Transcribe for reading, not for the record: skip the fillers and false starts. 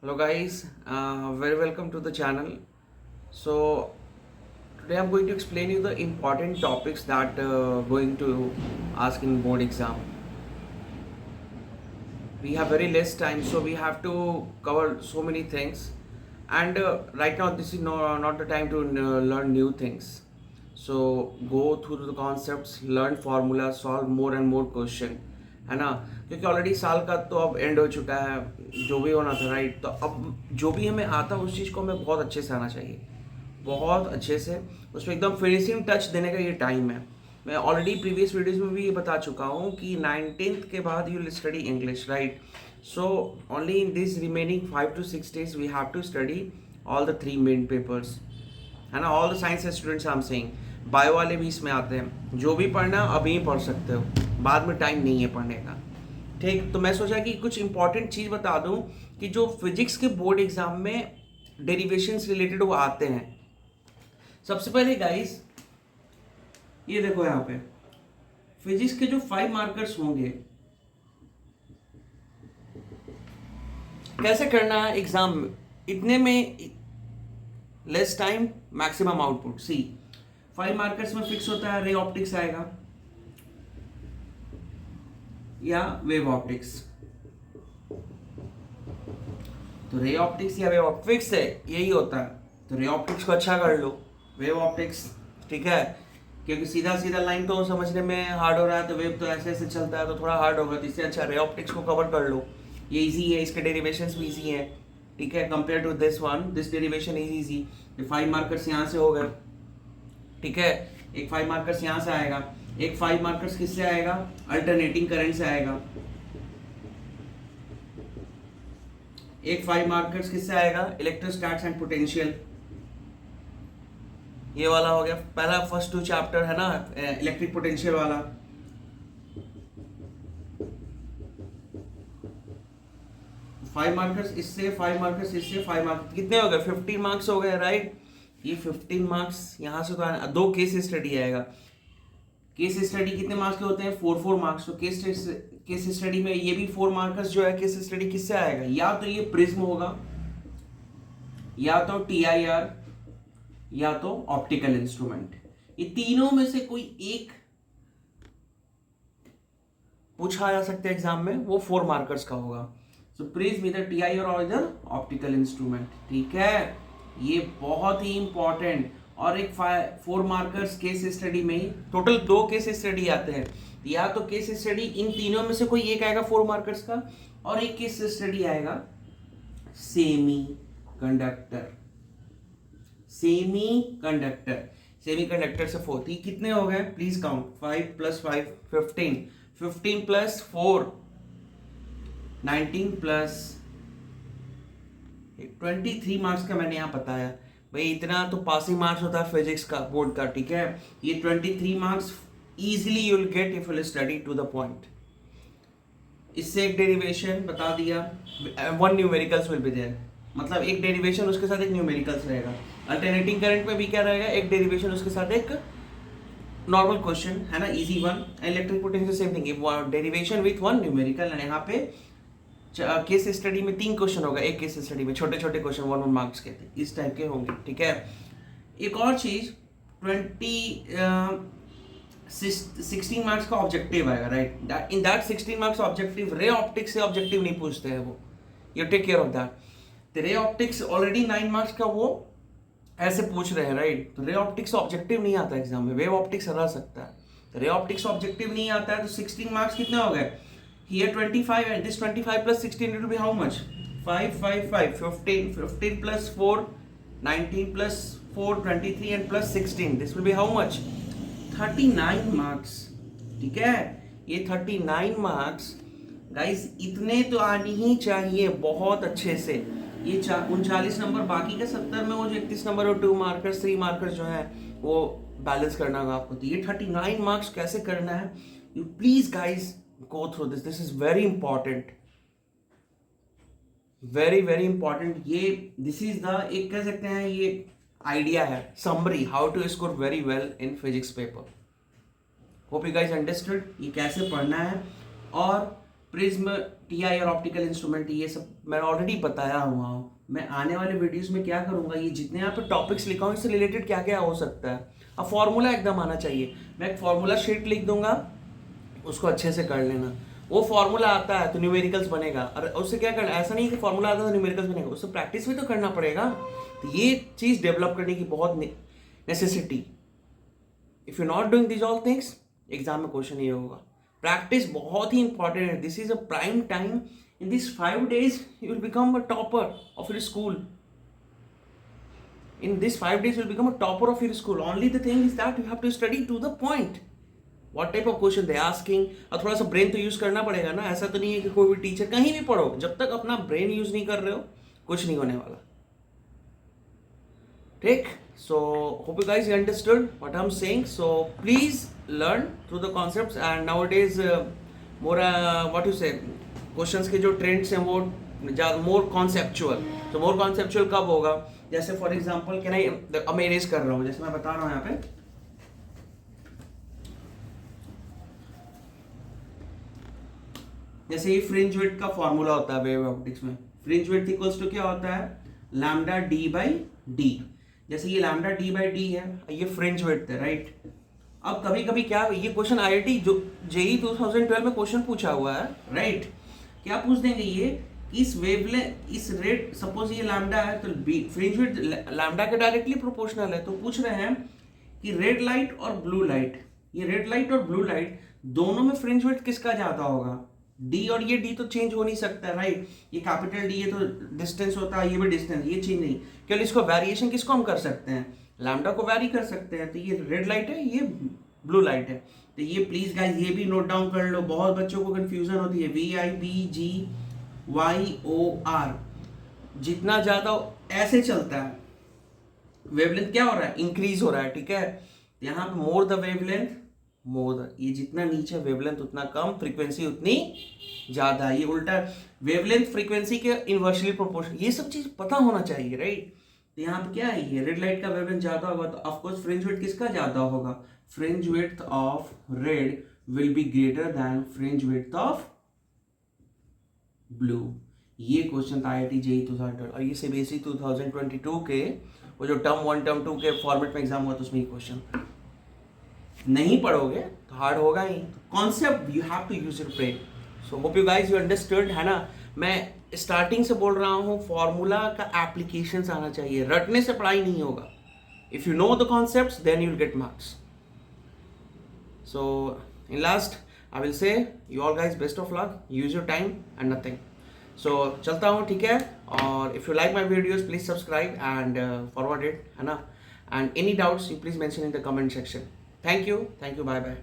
Hello guys, very welcome to the channel. So today I'm going to explain you the important topics that going to ask in board exam. We have very less time, so we have to cover so many things. And right now this is not the time to learn new things. So go through the concepts, learn formula, solve more and more question. है ना, क्योंकि already साल का तो अब and हो चुका है, जो भी होना था राइट। तो अब जो भी हमें आता है उस चीज़ को हमें बहुत अच्छे से आना चाहिए, बहुत अच्छे से उसमें एकदम फिनिशिंग टच देने का ये टाइम है। मैं ऑलरेडी प्रीवियस वीडियोस में भी ये बता चुका हूँ कि 19th के बाद you will study English right. So only in this remaining 5 to 6 days we have to study all the 3 main papers, है ना। All the science students I am saying, bio वाले भी इसमें आते हैं। जो भी पढ़ना अभी पढ़ सकते हो, बाद में टाइम नहीं है पढ़ने का, ठीक। तो मैं सोचा कि कुछ इंपॉर्टेंट चीज़ बता दूं कि जो फिजिक्स के बोर्ड एग्जाम में डेरिवेशंस रिलेटेड वो आते हैं। सबसे पहले गाइस ये देखो, यहाँ पे फिजिक्स के जो 5 मार्कर्स होंगे, कैसे करना है एग्जाम में, इतने में लेस टाइम मैक्सिमम आउटपुट। सी 5 मार्कर्स में फिक्स होता है रे ऑप्टिक्स आएगा या वेव ऑप्टिक्स। तो रे ऑप्टिक्स या वेव ऑप्टिक्स है, यही होता है। तो रे ऑप्टिक्स को अच्छा कर लो, वेव ऑप्टिक्स, ठीक है। क्योंकि सीधा सीधा लाइन तो समझने में हार्ड हो रहा है, तो वेव तो ऐसे ऐसे चलता है तो थोड़ा हार्ड होगा। तो इससे अच्छा रे ऑप्टिक्स को कवर कर लो, ये इजी है, इसके डेरिवेशंस भी इजी है, ठीक है। Compare to this one, this derivation is easy. ये 5 मार्कर्स यहाँ से हो गए, ठीक है। एक 5 मार्कर्स यहाँ से आएगा, एक 5 मार्कर्स किससे आएगा, अल्टरनेटिंग करंट से आएगा। एक 5 मार्कर्स किससे आएगा, इलेक्ट्रोस्टैट्स एंड पोटेंशियल। ये वाला हो गया पहला, फर्स्ट 2 चैप्टर है ना, इलेक्ट्रिक पोटेंशियल वाला। फाइव मार्कर्स इससे, 5 मार्कर्स इससे, 5 मार्क्स कितने हो गए, 15 मार्क्स हो गए राइट। ये 15 मार्क्स यहाँ से तो दो केस स्टडी आएगा। केस स्टडी कितने मार्क्स के होते हैं, 4 मार्क्स। तो केस स्टडी में ये भी 4 मार्कर्स जो है, केस स्टडी किससे आएगा, या तो ये प्रिज्म होगा, या तो TIR, या तो ऑप्टिकल इंस्ट्रूमेंट। ये तीनों में से कोई एक पूछा जा सकता है एग्जाम में, वो 4 मार्कर्स का होगा। सो प्रिज्म इधर TIR और इधर ऑप्टिकल इंस्ट्रूमेंट, ठीक है। ये बहुत ही इंपॉर्टेंट। और एक 4 मार्कर्स केस स्टडी में ही टोटल 2 केस स्टडी आते हैं। या तो केस स्टडी इन तीनों में से कोई एक आएगा 4 मार्कर्स का, और एक केस स्टडी आएगा सेमी कंडक्टर। सेमी कंडक्टर से 4, ये कितने हो गए, प्लीज काउंट, 5 + 5 15, 15 + 4 19 प्लस 23 मार्क्स का मैंने यहाँ बताया भाई। इतना तो पासिंग मार्क्स होता है फिजिक्स का बोर्ड का, ठीक है। ये 23 marks easily you will get if you study to the point. इससे एक डेरिवेशन बता दिया, 1 न्यूमेरिकल्स विल बी देयर, मतलब एक डेरिवेशन उसके साथ एक न्यूमेरिकल्स रहेगा। अल्टरनेटिंग करंट में भी क्या रहेगा, एक डेरिवेशन उसके साथ एक नॉर्मल क्वेश्चन, है ना, easy one. Electric potential same thing, derivation with 1 numerical. And यहाँ पे केस स्टडी में 3 क्वेश्चन होगा, एक केस स्टडी में छोटे छोटे क्वेश्चन 1 मार्क्स के इस टाइप के होंगे, ठीक है। एक और चीज, 16 मार्क्स का ऑब्जेक्टिव आएगा right. In that 16 marks objective, ray optics से ऑब्जेक्टिव नहीं पूछते हैं वो, you take care of that. Ray optics already 9 marks का वो ऐसे पूछ रहे हैं राइट। तो रे ऑप्टिक्स ऑब्जेक्टिव नहीं आता एग्जाम में, वेव ऑप्टिक्स रह सकता है। रे ऑप्टिक्स ऑब्जेक्टिव नहीं आता है, तो 16 मार्क्स कितने हो गए, here 25 and this 25 + 16 it will be how much, 5 5 5 15, 15 + 4 19 + 4 23 and + 16, this will be how much, 39 marks, ठीक है। ये 39 मार्क्स गाइस, इतने तो आनी ही चाहिए बहुत अच्छे से। ये 39 नंबर, बाकी के 70 में वो जो 31 नंबर और 2 मार्कर्स 3 मार्कर्स जो है वो बैलेंस करना होगा आपको। तो ये 39 मार्क्स कैसे करना है, you please guys go through this is very important, very important। ये this is the, एक कह सकते हैं ये आइडिया है, summary how to score very well in physics paper. Hope you guys understood ये कैसे पढ़ना है। और प्रिज्म, टीआई और ऑप्टिकल इंस्ट्रूमेंट, ये सब मैं ऑलरेडी बताया हुआ हूँ। मैं आने वाले वीडियोस में क्या करूँगा, ये जितने यहाँ पे टॉपिक्स लिखा हूँ इससे रिलेटेड क्या क्या हो सकता है। अब फॉर्मूला एकदम आना चाहिए, मैं एक फॉर्मूला शीट लिख दूंगा, उसको अच्छे से कर लेना। वो फॉर्मूला आता है तो न्यूमेरिकल्स बनेगा, और उससे क्या करना, ऐसा नहीं कि फॉर्मूला आता है तो न्यूमेरिकल्स बनेगा, उससे प्रैक्टिस भी तो करना पड़ेगा। तो ये चीज़ डेवलप करने की बहुत necessity. If you not doing this all things, exam में क्वेश्चन ये होगा। प्रैक्टिस बहुत ही इंपॉर्टेंट है। This is a prime time. In this 5 days you will become a topper of your school. In this 5 days you will become a topper of your school. Only the thing is that you have to study to the point. What type of question they asking, और थोड़ा सा brain तो use करना पड़ेगा ना। ऐसा तो नहीं है कि कोई भी टीचर, कहीं भी पढ़ो, जब तक अपना ब्रेन यूज नहीं कर रहे हो कुछ नहीं होने वाला। ठीक, so hope you guys understood what I'm saying. So please learn through the concepts, and nowadays more what you say, questions के जो ट्रेंड्स हैं वो मोर कॉन्सेप्चुअल। तो मोर कॉन्सेप्चुअल कब होगा, जैसे फॉर एग्जांपल कैन आई, अब मैं इरेज कर रहा हूँ, जैसे मैं बता रहा हूँ यहाँ पे, जैसे ये फ्रिंज विड्थ का फॉर्मूला होता है वेव ऑप्टिक्स में। फ्रिंज विड्थ इक्वल्स टू क्या होता है, लैम्डा डी बाई डी। जैसे ये लैम्डा डी बाई डी है, ये फ्रिंज विड्थ है, राइट। अब कभी कभी क्या, ये क्वेश्चन आईआईटी जो जेई 2012 में क्वेश्चन पूछा हुआ है, राइट। क्या पूछ देंगे ये, इस वेवलेंथ, इस रेट, सपोज ये लैम्डा है तो फ्रिंज विड्थ लैम्डा के डायरेक्टली प्रोपोर्शनल है। तो पूछ रहे हैं कि रेड लाइट और ब्लू लाइट, ये रेड लाइट और ब्लू लाइट दोनों में फ्रिंज विड्थ किसका ज्यादा होगा। डी और ये डी तो चेंज हो नहीं सकता, राइट। ये कैपिटल डी, ये तो डिस्टेंस होता है, ये भी डिस्टेंस, ये चेंज नहीं। केवल इसको वेरिएशन किसको हम कर सकते हैं, लैम्डा को वेरी कर सकते हैं। तो ये रेड लाइट है, ये ब्लू लाइट है। तो ये प्लीज गाइस ये भी नोट डाउन कर लो, बहुत बच्चों को कंफ्यूजन होती है। VIBGYOR जितना ज्यादा ऐसे चलता है, वेवलेंथ क्या हो रहा है, इंक्रीज हो रहा है, ठीक है। यहाँ पे more the wavelength more the, ये जितना नीचे वेवलेंथ उतना कम, फ्रीक्वेंसी उतनी ज्यादा। ये उल्टा, वेवलेंथ फ्रीक्वेंसी के इनवर्सली प्रोपोर्शनल, ये सब चीज पता होना चाहिए, राइट। तो यहाँ पे क्या है, ये रेड लाइट का वेवलेंथ ज्यादा होगा तो ऑफकोर्स फ्रिंज विड्थ किसका ज्यादा होगा, fringe width of red will be greater than fringe width of blue. ये क्वेश्चन था IIT JEE 2012 और ये CBSE 2022 के वो जो टर्म 1 टर्म 2 के फॉर्मेट में एग्जाम हुआ तो उसमें ये क्वेश्चन नहीं पढ़ोगे तो हार्ड होगा ही। Concept you have to use your brain. So hope you guys you understood, है ना। मैं स्टार्टिंग से बोल रहा हूँ, फॉर्मूला का एप्लीकेशन आना चाहिए, रटने से पढ़ाई नहीं होगा। If you know the concepts then you will get marks. So in last I will say you all guys best of luck, use your time and nothing. So चलता हूँ, ठीक है। और if you like my videos please subscribe and forward it, है ना। And any doubts you please mention in the comment section. Thank you, bye bye.